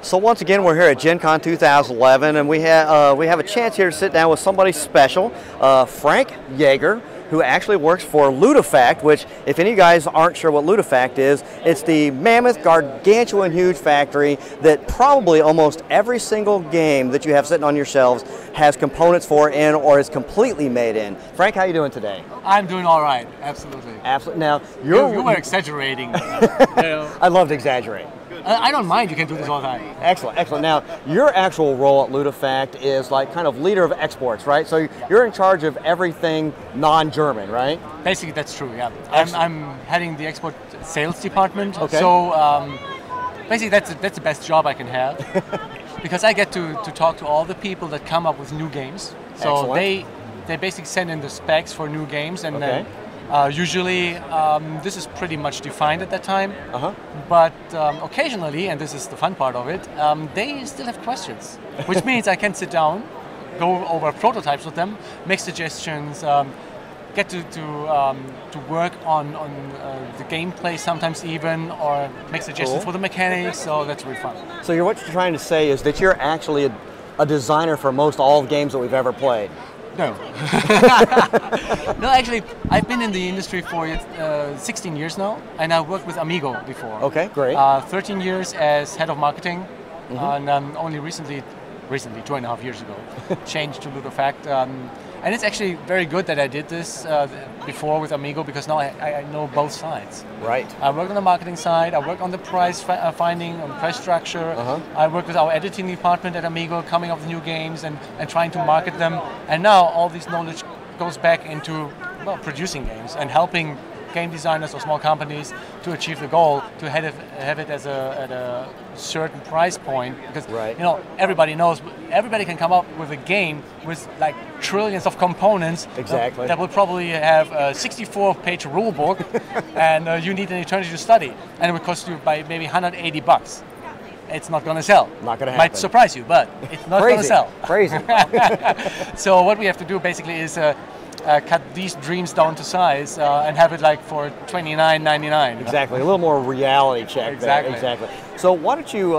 So once again, we're here at GenCon 2011, and we have a chance here to sit down with somebody special, Frank Jaeger, who actually works for Ludo Fact, which, if any of you guys aren't sure what Ludo Fact is, it's the mammoth, gargantuan, huge factory that probably almost every single game that you have sitting on your shelves has components for in or is completely made in. Frank, how are you doing today? I'm doing all right, absolutely. Absolutely. Now, you were exaggerating. I love to exaggerate. I don't mind, you can do this all the time. Excellent, excellent. Now, your actual role at Ludo Fact is like kind of leader of exports, right? So you're in charge of everything non-German, right? Basically, that's true, yeah. I'm heading the export sales department. Okay. So basically, that's the best job I can have. Because I get to talk to all the people that come up with new games. So they basically send in the specs for new games, and then usually this is pretty much defined at that time. But occasionally, and this is the fun part of it, they still have questions, which means I can sit down, go over prototypes with them, make suggestions, get to work on the gameplay sometimes even, or make suggestions for the mechanics, so that's really fun. So what you're trying to say is that you're actually a designer for most all the games that we've ever played. No. No, actually, I've been in the industry for 16 years now, and I worked with Amigo before. Okay, great. 13 years as head of marketing, and only recently, 2.5 years ago, changed to Ludo Fact. And it's actually very good that I did this before with Amigo, because now I know both sides. Right. I worked on the marketing side, I worked on the price finding, on price structure. I worked with our editing department at Amigo, coming up with new games and trying to market them. And now all this knowledge goes back into producing games and helping game designers or small companies to achieve the goal, to have it at a certain price point, because everybody knows, everybody can come up with a game with like trillions of components. Exactly. That will probably have a 64-page rule book, and you need an eternity to study, and it would cost you by maybe $180. It's not going to sell. Not going to happen. Might surprise you, but it's not going to sell. Crazy. So what we have to do basically is cut these dreams down to size and have it like for $29.99. Exactly, a little more reality check. Exactly. There. Exactly. So why don't you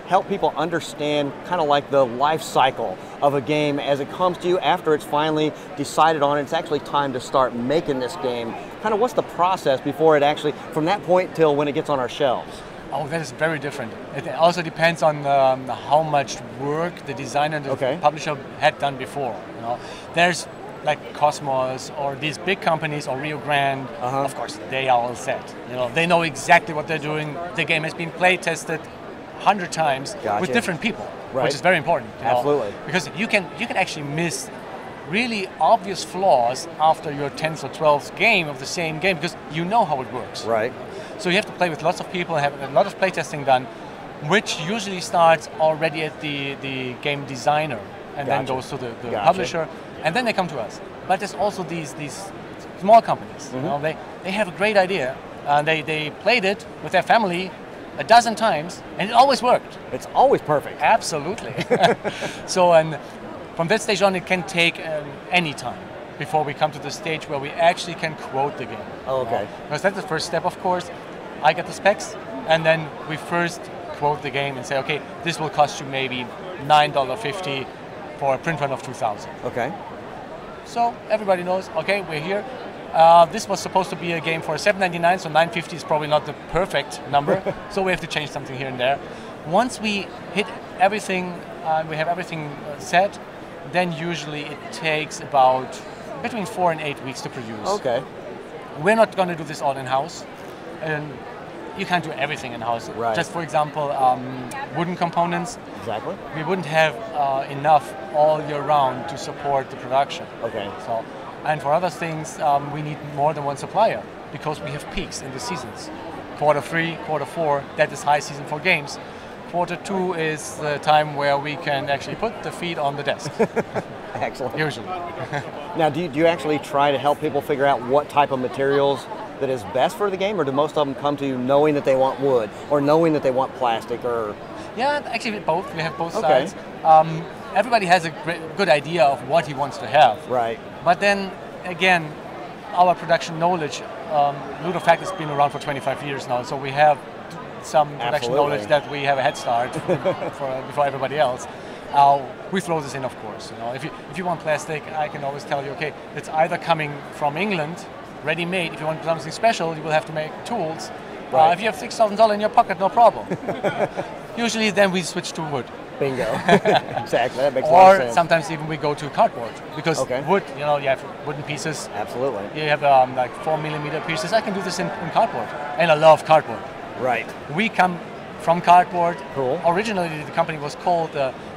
help people understand kind of like the life cycle of a game as it comes to you after it's finally decided on, it's actually time to start making this game. Kind of what's the process before it actually, from that point till when it gets on our shelves? Oh, that is very different. It also depends on how much work the designer and the publisher had done before. There's like Cosmos or these big companies or Rio Grande, of course, they are all set. They know exactly what they're doing. The game has been play tested 100 times with different people, which is very important. Absolutely. Because you can actually miss really obvious flaws after your 10th or 12th game of the same game, because you know how it works. Right. So you have to play with lots of people and have a lot of play testing done, which usually starts already at the game designer and then goes to the publisher. And then they come to us. But there's also these small companies. They have a great idea. They played it with their family a dozen times, and it always worked. It's always perfect. Absolutely. So, and from that stage on, it can take any time before we come to the stage where we actually can quote the game. Oh, okay. Because that's the first step, of course. I get the specs, and then we first quote the game and say, okay, this will cost you maybe $9.50 for a print run of 2,000. Okay. So everybody knows, okay, we're here. This was supposed to be a game for $7.99, so $9.50 is probably not the perfect number. So we have to change something here and there. Once we hit everything, we have everything set, then usually it takes about between 4 and 8 weeks to produce. Okay. We're not going to do this all in-house. And you can't do everything in-house. Right. Just for example, wooden components. Exactly. We wouldn't have enough all year round to support the production. Okay. So, and for other things, we need more than one supplier, because we have peaks in the seasons. Q3, Q4, that is high season for games. Q2 is the time where we can actually put the feet on the desk. Excellent. Usually. Now, do you actually try to help people figure out what type of materials that is best for the game, or do most of them come to you knowing that they want wood, or knowing that they want plastic, or? Yeah, actually both. We have both sides. Everybody has a good idea of what he wants to have. Right. But then, again, our production knowledge, Ludo Fact has been around for 25 years now, so we have some production knowledge that we have a head start before everybody else. We throw this in, of course. If you want plastic, I can always tell you, okay, it's either coming from England, ready-made. If you want something special, you will have to make tools. Right. If you have $6,000 in your pocket, no problem. Usually, then we switch to wood. Bingo. Exactly. That makes a lot of sense. Or sometimes even we go to cardboard because wood. You have wooden pieces. Absolutely. You have like 4mm pieces. I can do this in cardboard, and I love cardboard. Right. We come from cardboard. Cool. Originally, the company was called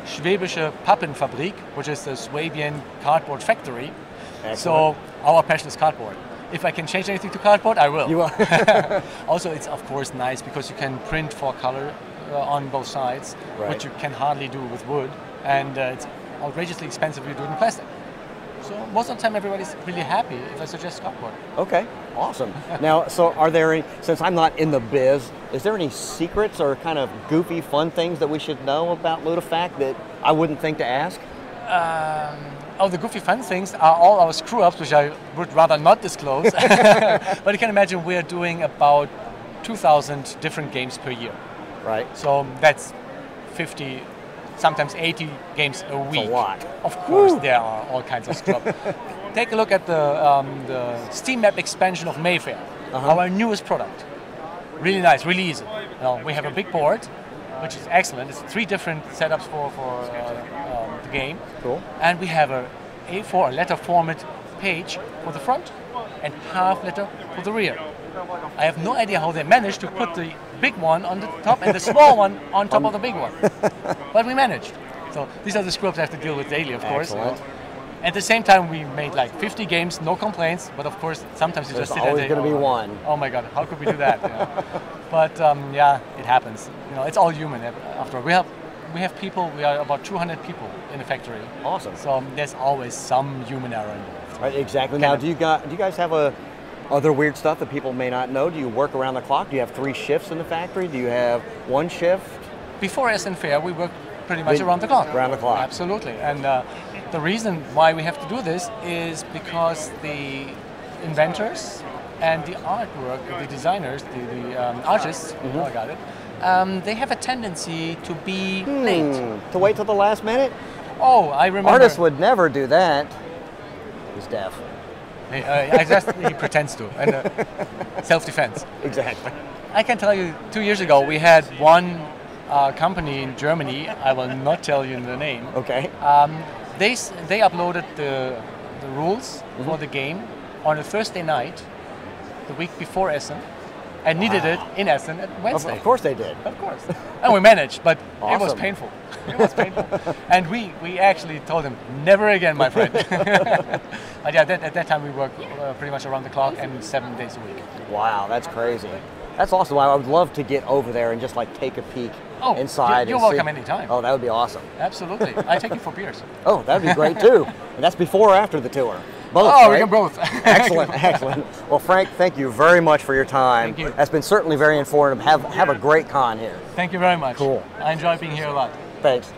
Schwäbische Pappenfabrik, which is the Swabian cardboard factory. Excellent. So our passion is cardboard. If I can change anything to cardboard, I will. You will. Also, it's of course nice because you can print for color on both sides, which you can hardly do with wood, and it's outrageously expensive if you do it in plastic. So most of the time, everybody's really happy if I suggest cardboard. Okay, awesome. Now, so are there any, since I'm not in the biz, is there any secrets or kind of goofy, fun things that we should know about Ludo Fact that I wouldn't think to ask? The goofy fun things are all our screw-ups, which I would rather not disclose. But you can imagine we're doing about 2,000 different games per year. Right. So that's 50, sometimes 80 games a week. That's a lot. Of course, there are all kinds of screw-ups. Take a look at the Steam map expansion of Mayfair, our newest product. Really nice, really easy. We have a big board, which is excellent. It's 3 different setups for the game. Cool. And we have a A4, a letter format page for the front and half letter for the rear. I have no idea how they managed to put the big one on the top and the small one on top of the big one. But we managed. So these are the screw-ups I have to deal with daily, of course. At the same time, we made like 50 games, no complaints. But of course, sometimes you just sit there and always going to be one. Oh my God, how could we do that? But yeah, it happens. It's all human. After all, we have people. We are about 200 people in the factory. Awesome. So there's always some human error involved. Right, exactly. Now, do you guys have other weird stuff that people may not know? Do you work around the clock? Do you have 3 shifts in the factory? Do you have 1 shift? Before Essen Fair, we worked pretty much around the clock. Around the clock. Absolutely. And the reason why we have to do this is because the inventors and the artwork, the designers, the artists, I got it, they have a tendency to be late. To wait till the last minute? Oh, I remember. Artists would never do that. He's deaf. He pretends to. And self-defense. Exactly. I can tell you, 2 years ago, we had one company in Germany, I will not tell you the name. Okay. They uploaded the rules for the game on a Thursday night, the week before Essen, and needed it in Essen at Wednesday. Of course they did. Of course. And we managed, but awesome. It was painful. It was painful. And we actually told him, never again, my friend. But yeah, at that time we worked pretty much around the clock and 7 days a week. Wow, that's crazy. That's awesome. I would love to get over there and just like take a peek inside. You're welcome anytime. Oh, that would be awesome. Absolutely. I take you for beers. Oh, that'd be great too. And that's before or after the tour? Both, right? We can both. Excellent, excellent. Well, Frank, thank you very much for your time. Thank you. That's been certainly very informative. Have a great con here. Thank you very much. Cool. I enjoy being here a lot. Thanks.